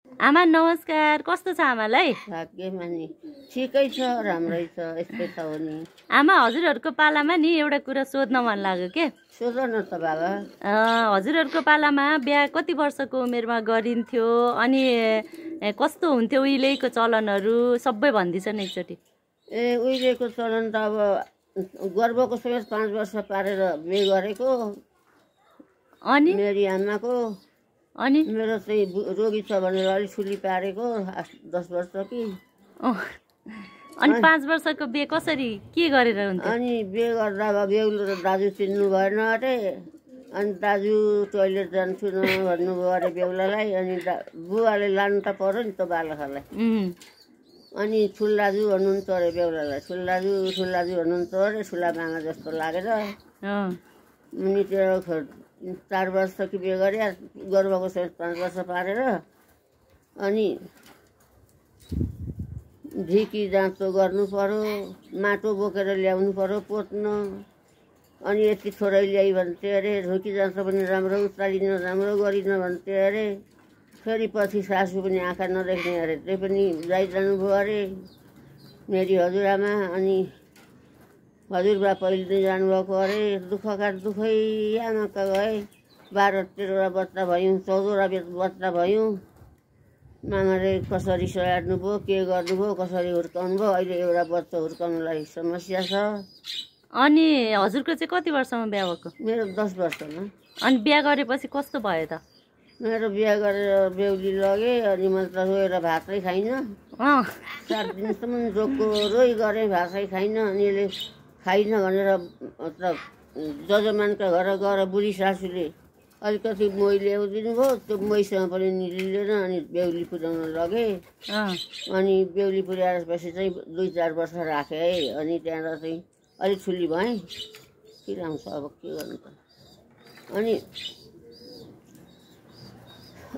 आमा नमस्कार, कस्तो छ आमालाई? भाग्यमा नि ठिकै छ, राम्रै छ, यस्तै छ हो नि। आमा हजुरहरूको पालामा नि एउटा कुरा सोध्न मन लाग्यो के? सोध न त बाबा। हजुरहरूको पालामा बिहा कति वर्षको उमेरमा गरिन्थ्यो अनि कस्तो हुन्थ्यो उहिलेको चलनहरू सबै भनिदिन्छन् एकचोटि। उहिलेको चलन त अब गर्भको समेत 5 वर्ष पारेर बिहे गरेको अनि मेरी आमाको। अनि मेरो चाहिँ रोगी छ भनेर अलिक छुली पारेको 10 वर्ष कि। अनि 5 वर्षको बिहे कसरी के गरेर हुन्थ्यो? अनि बिहे गर्दा अब बेहुलो र दाजु चिन्नु भएन अरे। अनि दाजु टोइलेट जान्छु न भन्नुभयो अरे बेहुलालाई। अनि बुवाले लानु त पर्यो नि त बालकलाई। अनि ठुल्दाजु भन्नुहुन्छ अरे बेहुलालाई। ठुल्दाजु भन्नुहुन्छ अरे, ठुला मामा जस्तो लागेर। अनि त्यो 4 वर्ष कि बिहे गरे, गर्भको समेत 5 वर्ष पारेर। अनि ढिकी जाँचो गर्नु पर्यो, माटो बोकेर ल्याउनु पर्यो पोत्न। अनि यति छोरै ल्याइ भन्थे अरे। ढुकी जाँचो पनि राम्रो उचालिन, राम्रो गरिन भन्थे अरे। फेरि पछि सासू पनि आँखा नदेख्ने अरे, त्यही पनि जानुभयो अरे मेरी हजुरआमा। अनि हजुरबा पहिले नै जानुभएको अरे। दुःखका दुःखै आमाका गए। 12-13वटा बच्चा भयौँ, 14वटा बच्चा भयौँ। मामाले कसरी स्याहार्नु भयो, के गर्नुभयो, कसरी हुर्काउनु भयो। अहिले एउटा बच्चा हुर्काउनुलाई समस्या छ। अनि हजुरको चाहिँ कति वर्षमा बिहा भएको? मेरो 10 वर्षमा। अनि बिहा गरेपछि कस्तो भयो त? मेरो बिहा गरेर बेहुली लगे। अनि मैले त रोएर भातै खाइनँ। 4 दिनसम्म रोइ गरेँ, भातै खाइनँ। अनि यसले खाइनँ भनेर जजमानका घर गएर बुढी सासूले अलिकति मोही ल्याइदिनु भयो। त्यो मोहीसँग पनि निलिलेन। अनि बेहुली पुर्याउन लगे। अनि बेहुली पुर्याएपछि चाहिँ 2-4 वर्ष राखेँ है। अनि त्यहाँबाट चाहिँ अलिक ठुली भएँ। के लाउँछ अब, के गर्नु त।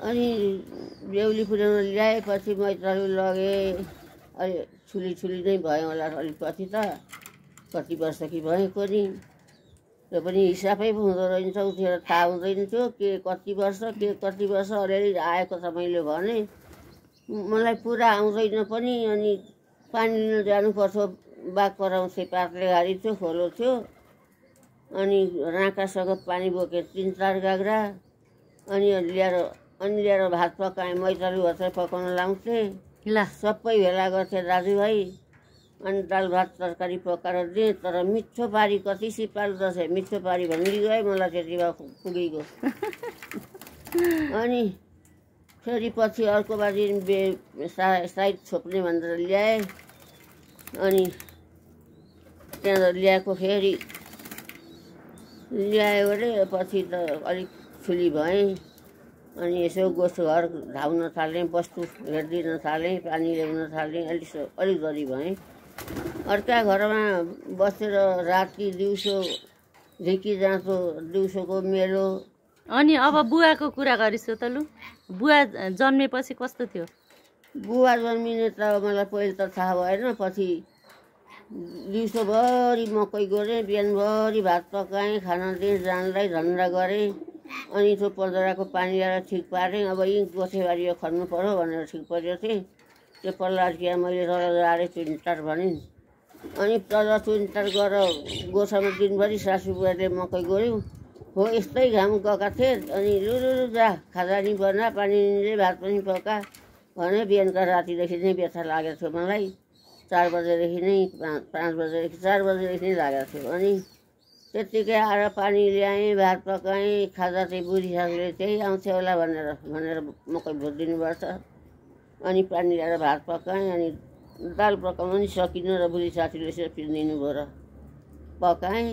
अनि बेहुली पुर्याउन ल्याएपछि मैत्रालु लगेँ। अलि ठुली नै भएँ होला अलिक पछि त। कति वर्ष कि भएको नि, त्यो पनि हिसाबै हुँदो रहेछ। उतिर थाहा हुँदैन थियो के कति वर्ष अलिअलि आएको छ। मैले भने मलाई पुरा आउँदैन पनि। अनि पानी लिन जानुपर्थ्यो, बाघ पराउँथे, पातले घारी थियो, खोलो थियो। अनि राँकासँग पानी बोकेँ 3-4 गाग्रा। अनि ल्याएर भात पकाएँ। मैत्रालु भात पकाउन लाउँथे। सबै भेला गर्थे दाजुभाइ। अनि दाल भात तरकारी पकाएर दिएँ। तर मिठो पारी कति सिपालु दसैँ मिठो पारी भन्दै गएँ। मलाई त्यति भए पुगेको। अनि फेरि पछि अर्को बाजी साइड छोप्ने भनेर ल्याएँ। अनि त्यहाँ ल्याएको फेरि ल्यायो अरे। पछि त अलिक ठुली भएँ। अनि यसो गोठो घर धाउन थालेँ, वस्तु हेरिदिन थालेँ, पानी ल्याउन थालेँ। अलिक गरी भएँ। अर्का घरमा बसेर राति दिउँसो ढिकी जाँचो, दिउँसोको मेलो। अनि अब बुवाको कुरा गरिस् त लु। बुवा जन्मेपछि कस्तो थियो? बुवा जन्मिने त मलाई पहिले त थाहा भएन। पछि दिउँसोभरि मकै गोडेँ, बिहानभरि भात पकाएँ, खाना दिएँ, जानलाई धन्दा गरेँ। अनि त्यो पन्जराको पानी ल्याएर ठिक पारेँ। अब यी गोठेबारी यो खन्नु पर्यो भनेर ठिक परेको थिएँ। त्यो पल्ला अड्किया मैले रडारे चुइन्टार भनेँ। अनि तल चुइन्टार गरेर गोठामा दिनभरि सासू बुवाले मकै गोड्यौँ। हो यस्तै घाम गएका थिए। अनि लुलु जा खाजा नि बना, पानी नि भात पनि पका भने बिहानका रातिदेखि नै व्यथा लागेको थियो मलाई। 4 बजेदेखि नै 5 बजेदेखि 4 बजेदेखि नै लागेको थियो। अनि त्यत्तिकै आएर पानी ल्याएँ, भात पकाएँ। खाजा चाहिँ बुढी सासूले त्यही आउँथ्यो होला भनेर मकै भुटिदिनु पर्छ। अनि पानी ल्याएर भात पकाएँ। अनि दाल पकाउनु पनि सकिनँ र बुढी सासूले यसो पिन्दिनु भयो र पकाएँ।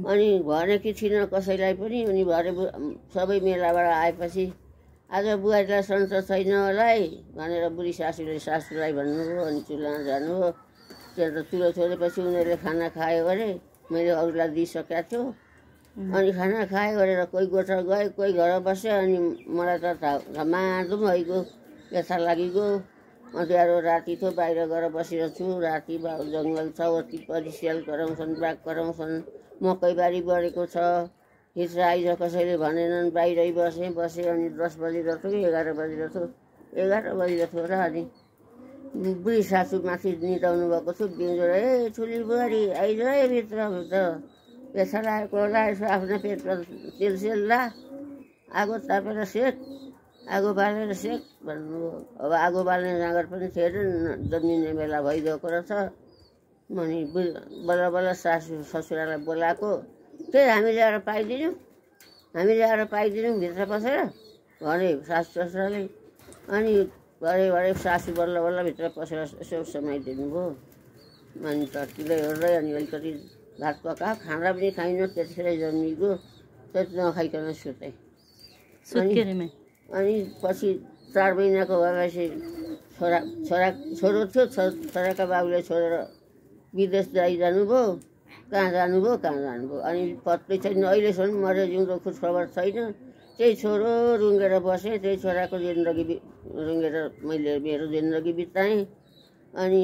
अनि भनेकी थिइनँ कसैलाई पनि। अनि भरे सबै मेलाबाट आएपछि आज बुहारीलाई सन्चो छैन होला है भनेर बुढी सासूलाई भन्नुभयो। अनि चुल्हामा जानुभयो। त्यहाँ त चुलो छोडेपछि उनीहरूले खाना खायो अरे। मैले अरूलाई दिइसकेको थियो। अनि खाना खायो गरेर कोही गोठा गए, कोही घर बस्यो। अनि मलाई त धमाधुम भइगयो, व्यथा लागिगयो। अँध्यारो राति थियो, बाहिर गएर बसेको छु। राति जङ्गल छ, वरिपरि स्याल कराउँछन्, बाघ कराउँछन्। मकैबारी बढेको छ। हिजो आइज कसैले भनेनन्, बाहिरै बसेँ। अनि 10 बजी जस्तो कि 11 बजी जस्तो 11 बजी थियो र अनि बुढी सासू माथि निदाउनु भएको छु बिउजोर ए ठुली बुहारी आइज है भित्र पेसा लागेको होला यसो आफ्नो पेटमा तेलसेल ला आगो तापेर सेक आगो बालेर सेक भन्नुभयो। अब आगो बाल्ने जाँगर पनि थिएन जन्मिने बेला भइगएको रहेछ। अनि बल्ल बल्ल सासू ससुरालाई बोलाएको त्यही हामी ल्याएर पाइदियौँ भित्र पसेर भने सासू ससुराले। अनि भरे सासू बल्ल बल्ल भित्र पसेर यसो समाइदिनु भयो। अनि टर्किँदै ओर्दै अनि अलिकति भात पकायो खाना पनि खाइनँ त्यतिखेरै जन्मिएको त्यति नखाइकन सुतेँ। अनि पछि 4 महिनाको भएपछि छोरो थियो छोराका बाबुले छोडेर विदेश जानुभयो। कहाँ जानुभयो अनि पत्तै छैन अहिलेसम्म मरे जिउँदो खोजखबर छैन। त्यही छोरो रुँगेर बसेँ त्यही छोराको जिन्दगी रुँगेर मेरो जिन्दगी बिताएँ। अनि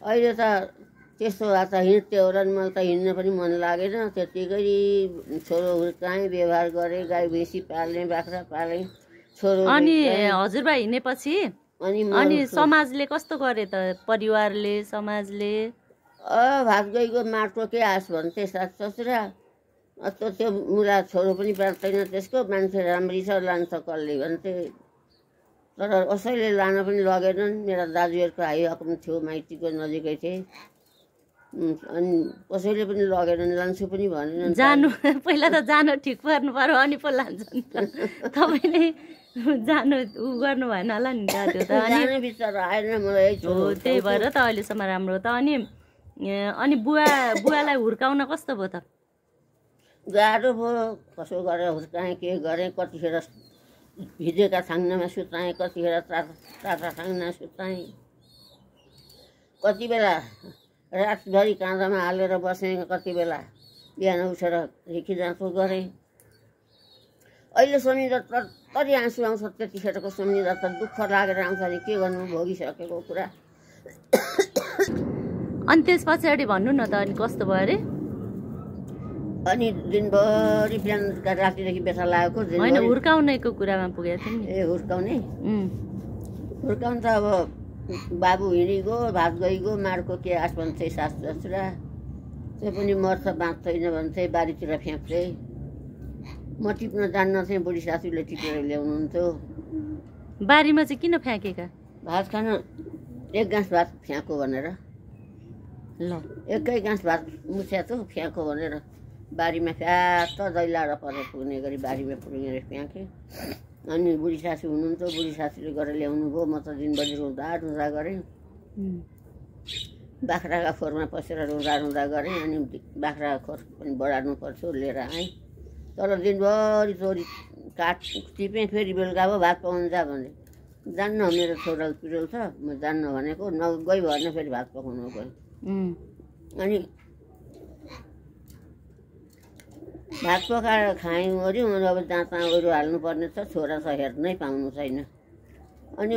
अहिले त त्यस्तो भए त हिँड्थ्यो र मलाई त हिँड्न पनि मन लागेन। त्यत्तिकै छोरो हुर्काएँ व्यवहार गरेँ गाई भैँसी पालेँ बाख्रा पालेँ छोरो। अनि हजुरबा हिँडेपछि अनि समाजले कस्तो गरे त परिवारले समाजले? भात गइको माटो के आस भन्थे सास ससुरा त्यो मुला छोरो पनि बाँच्दैन त्यसको मान्छे राम्री छ लान्छ कसले भन्थे। तर कसैले लान पनि लगेनन्। मेरा दाजुहरूको हाई हकम थियो माइतीको नजिकै थिए अनि कसैले पनि लगेनन् लान्छु पनि भनेनन्। जानु पहिला त जानु ठिक पार्नु पर्यो अनि पो लान्छन् तपाईँले जानु गर्नु भएन होला नि दाजु त। अनि बिचरा आएन मलाई त्यही भएर त अहिलेसम्म राम्रो त। अनि बुवालाई हुर्काउन कस्तो भयो त? गाह्रो भयो। कसो गरेर हुर्काएँ के गरेँ कतिखेर भिजेका थाङ्नामा सुताएँ कतिखेर ताता थाङ्ना सुताएँ कति बेला रातभरि काँधामा हालेर बसेँ कति बेला बिहान उठेर रिखिजाँचो गरेँ। अहिले सम्झिँदा तरी आँसु आउँछ। त्यतिखेरको सम्झिँदा त दुःख लागेर आउँछ नि के गर्नु भोगिसकेको कुरा। अनि त्यस पछाडि भन्नु न त अनि कस्तो भयो अरे? अनि दिनभरि बिहान रातिदेखि बेथा लागेको होइन हुर्काउनेको कुरामा पुगेको थियो नि। ए हुर्काउने त अब बाबु हिँडिगयो भात गइगयो माडको के आस भन्थे सासू ससुरा त्यो पनि मर्छ बाँच्दैन भन्थे बारीतिर फ्याँक्थे। म टिप्न जान्नथेँ बुढी सासूले टिपेर ल्याउनुहुन्थ्यो। बारीमा चाहिँ किन फ्याँकेका? भात खान 1 गाँस भात फ्याँको भनेर। ल 1 गाँस भात मुछ्या त फ्याँको भनेर बारीमा फ्याँक्क दैलाएर परेर पुग्ने गरी बारीमा पुगेर फ्याँकेँ। अनि बुढी सासू हुनुहुन्थ्यो बुढी सासूले गरेर ल्याउनु भयो। म त दिनभरि रुँदा गरेँ। बाख्राका खोरमा पसेर रुँदा गरेँ। अनि बाख्राको खोर पनि बढार्नु पर्थ्यो लिएर आएँ। तर दिनभरि चोरी काट टिपेँ फेरि बेलुका अब भात पकाउनु जा भने जान्न मेरो छोरा पिरोल छ म जान्न भनेको गई भएन फेरि भात पकाउनु गएँ। अनि भात पकाएर खायौँ ओऱ्यौँ। अनि अब जहाँ तहाँ ओह्रो हाल्नुपर्ने छ छोरा छ हेर्नै पाउनु छैन। अनि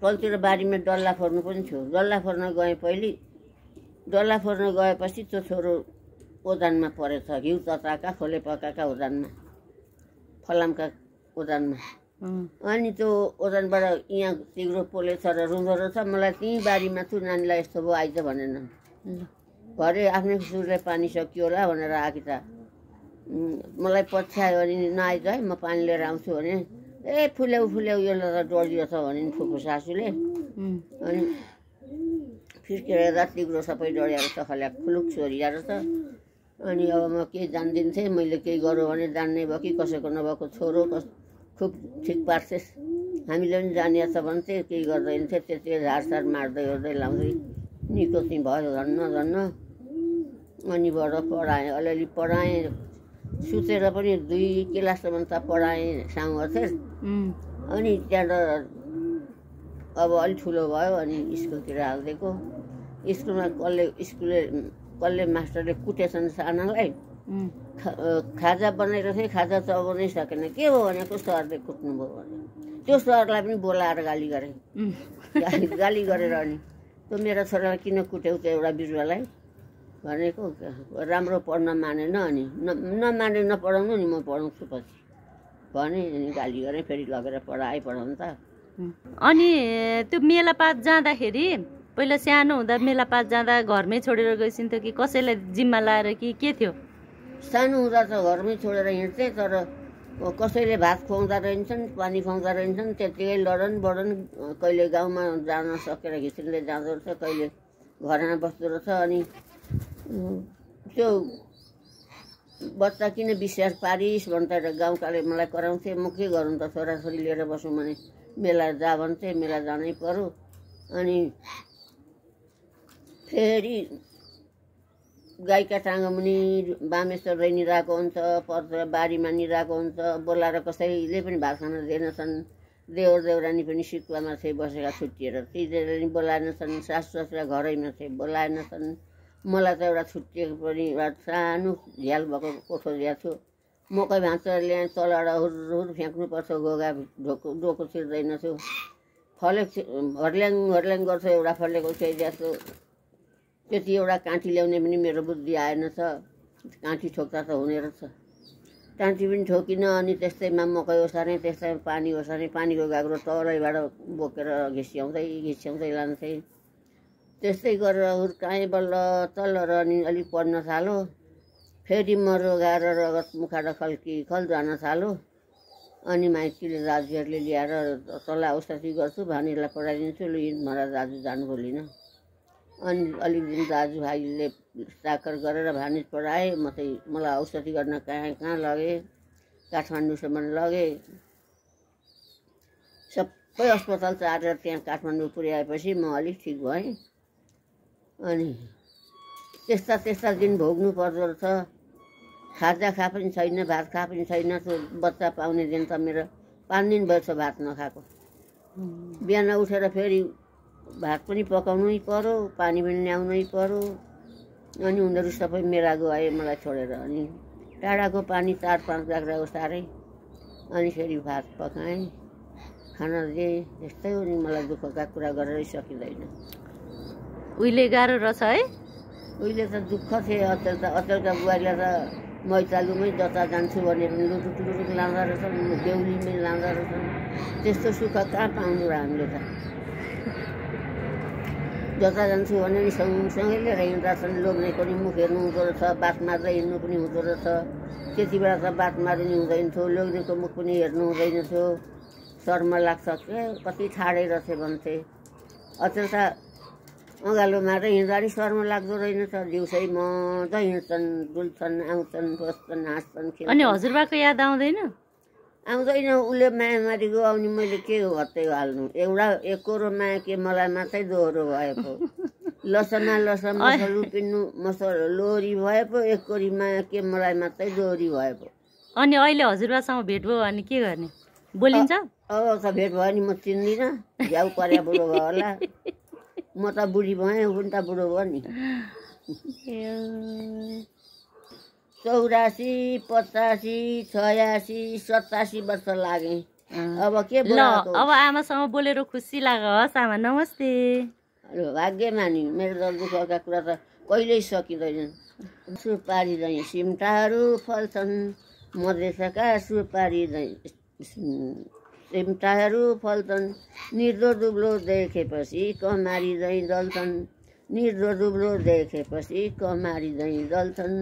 पल्तिर बारीमा डल्ला फोर्नु पनि थियो। डल्ला फोर्न गएँ पहिले। डल्ला फोर्न गएपछि त्यो छोरो ओदानमा परेछ घिउ तताका खोले पकाएका ओदानमा फलामका ओदानमा। अनि त्यो ओदानबाट यहाँ तिग्रो पोलेछ र रुँदो रहेछ। मलाई त्यहीँ बारीमा छु नानीलाई यस्तो भयो आइज भनेन। भरे आफ्नै सुरले पानी सकियो होला भनेर आएकी त मलाई पछ्यायो अनि नआइज है म पानी लिएर आउँछु भने ए फुल्याउ यसलाई त डरियो छ भने फुपू सासूले। अनि फिर्केर हेर्दा तिग्रो सबै डढिएर छ खल्या खुलुक छोरिएर छ। अनि अब म के जान्दिन्थेँ मैले केही गरौँ भने जान्ने भयो कि कसैको नभएको छोरो खुब ठिक पार्छेस् हामीले पनि जानिएछ भन्थे केही गर्दैन थिएँ। त्यति झारसार मार्दै ओर्दै लाउँदै निको चाहिँ भयो धन्न। अनि बाट पढाएँ अलिअलि पढाएँ सुतेर पनि 2 क्लाससम्म त पढाएँ साउँ अर्थेर। अनि त्यहाँबाट अब अलिक ठुलो भयो अनि स्कुलतिर हालिदिएको। स्कुलमा कसले मास्टरले कुटेछन् सानालाई खाजा बनाएको थिएँ खाजा चबाउनै सकेन के हो भनेको सरले कुट्नुभयो भने त्यो सरलाई पनि बोलाएर गाली गरेँ। गाली गरेर अनि त्यो मेरो छोरालाई किन कुट्यौ त्यो एउटा बिरुवालाई भनेको राम्रो पढ्न मानेन। अनि नमाने नपढाउनु नि म पढाउँछु पछि भने अनि गाली गरेँ, फेरि लगेर पढाउनु त। अनि त्यो मेलापात जाँदाखेरि पहिला सानो हुँदा मेलापात जाँदा घरमै छोडेर गइसिन्थ्यो कि कसैलाई जिम्मा लाएर कि के थियो? सानो हुँदा त घरमै छोडेर हिँड्थेँ, तर कसैले भात खुवाउँदा रहन्छन्, पानी खुवाउँदा रहन्छन्, त्यत्तिकै लडन बडन। कहिले गाउँमा जान सकेर घिसिँदै जाँदो रहेछ, कहिले घरमा बस्दो रहेछ। अनि त्यो बच्चा किन बिस्यार पारिस् भनेर गाउँकाले मलाई कराउँथे। म के गरौँ त, छोराछोरी लिएर बसौँ भने मेला जा भन्थे, मेला जानै पर्यो। अनि फेरि गाईका टाँगामुनि बामेश्वर दैनी रहेको हुन्छ, पर्छ बारीमा नि रहेको हुन्छ, बोलाएर कसैले पनि भात खान दिएनछन्। देवर देउरानी पनि सिकुवामा थिए बसेका छुट्टिएर, तिनीहरूले नि बोलाएनछन्। सासु ससुरा घरैमा थिए बोलाएनछन्। मलाई त एउटा छुट्टिएको पनि एउटा सानो झ्याल भएको कोठो दिएको थियो। मकै भाँचेर ल्याएँ, तलबाट हुर फ्याँक्नुपर्छ, गोगा डोको छिर्दैन थियो। हर्ल्याङ हर्ल्याङ गर्छ, एउटा फलेको खेदिएको थियो। त्यति एउटा काँटी ल्याउने पनि मेरो बुद्धि आएन छ। काँटी ठोक्दा त हुने रहेछ, काँटी पनि ठोकिनँ। अनि त्यस्तैमा मकै ओसारेँ, त्यस्तैमा पानी ओसारेँ। पानीको गाग्रो तलैबाट बोकेर घिस्याउँदै लान्थेँ। त्यस्तै गरेर हुर्काएँ बल्ल तल्ल र अनि अलिक पढ्न थाल्यो। फेरि म रोगाएर रगत मुखाबाट खल जान थाल्यो। अनि माइतीले दाजुहरूले ल्याएर तल औषधि गर्छु, भानीलाई पढाइदिन्छु, लु हिँड दाजु जानु भोलिन। अनि अलिक दिन दाजुभाइले चाकर गरेर भानिज पढाए। मलाई औषधि गर्न कहाँ लगे, काठमाडौँसम्म लगे। सबै अस्पताल चारेर त्यहाँ काठमाडौँ पुर्याएपछि म अलिक ठिक भएँ। अनि त्यस्ता दिन भोग्नु पर्दो रहेछ। खाजा खा पनि छैन, भात खा पनि छैन। त्यो बच्चा पाउने दिन त मेरो 5 दिन भएछ भात नखाएको। बिहान उठेर फेरि भात पनि पकाउनै पर्यो, पानी पनि ल्याउनै पर्यो। अनि उनीहरू सबै मेरा गए मलाई छोडेर। अनि टाढाको पानी 4-5 गाग्रा ओसारेँ। अनि फेरि भात पकाएँ, खाना दिएँ। त्यस्तै हो नि, मलाई दुःखका कुरा गरेरै सकिँदैन। उहिले गाह्रो रहेछ है? उहिले त दुःख थिए। अचेलका बुहारीलाई त मैतालुमै जता जान्छु भने पनि लुरुक लाँदा रहेछन्, बेहुलीमै लाँदा रहेछन्। त्यस्तो सुख कहाँ पाउनु र हामीले त। जता जान्छु भने नि सँगसँगै लिएर हिँड्दा छन्। लोग्नेको नि मुख हेर्नु हुँदो रहेछ, बात मार्दै हिँड्नु पनि हुँदो रहेछ। त्यति बेला त बात मार्नु नि हुँदैन थियो, लोग्नेको मुख पनि हेर्नु हुँदैन थियो। शर्म लाग्छ के, कति ठाडै रहेछ भन्थे। अचेल त अँगालो मारेर हिँड्दा नि शर्म लाग्दो रहेनछ। दिउँसै मजा हिँड्छन्, डुल्छन्, आउँछन्, बस्छन्, हाँस्छन्। अनि हजुरबाको याद आउँदैन? आउँदैन। उसले माया मारेको आउने, मैले के हत्तै हाल्नु। एउटा एकोरो माया के मलाई मात्रै दोहोरो भए पो। लसना लुपिन्नु लोरी भए पो, एकोरी माया के मलाई मात्रै दोहोरी भए पो। अनि अहिले हजुरबासँग भेट भयो भने के गर्ने? बोलिन्छ? अब त भेट भयो नि म चिन्दिनँ। झ्याउ पर्या बुढो भयो होला। म त बुढी भएँ, उनी त बुढो भयो नि। 84, 85, 86, 87 वर्ष लागे। अब के ल, अब आमासँग बोलेर खुसी लाग्यो। हस् आमा, नमस्ते। भाग्यमानी, मेरो त दुःखका कुरा त कहिल्यै सकिँदैन। सुपारी झैँ सिम्टाहरू फल्छन्, मधेसका सुपारी झैँ सिम्टाहरू फल्छन्। निर्दो दुब्लो देखेपछि कमारी झैँ जल्छन्, निर्दो दुब्लो देखेपछि कमारी झैँ जल्छन्।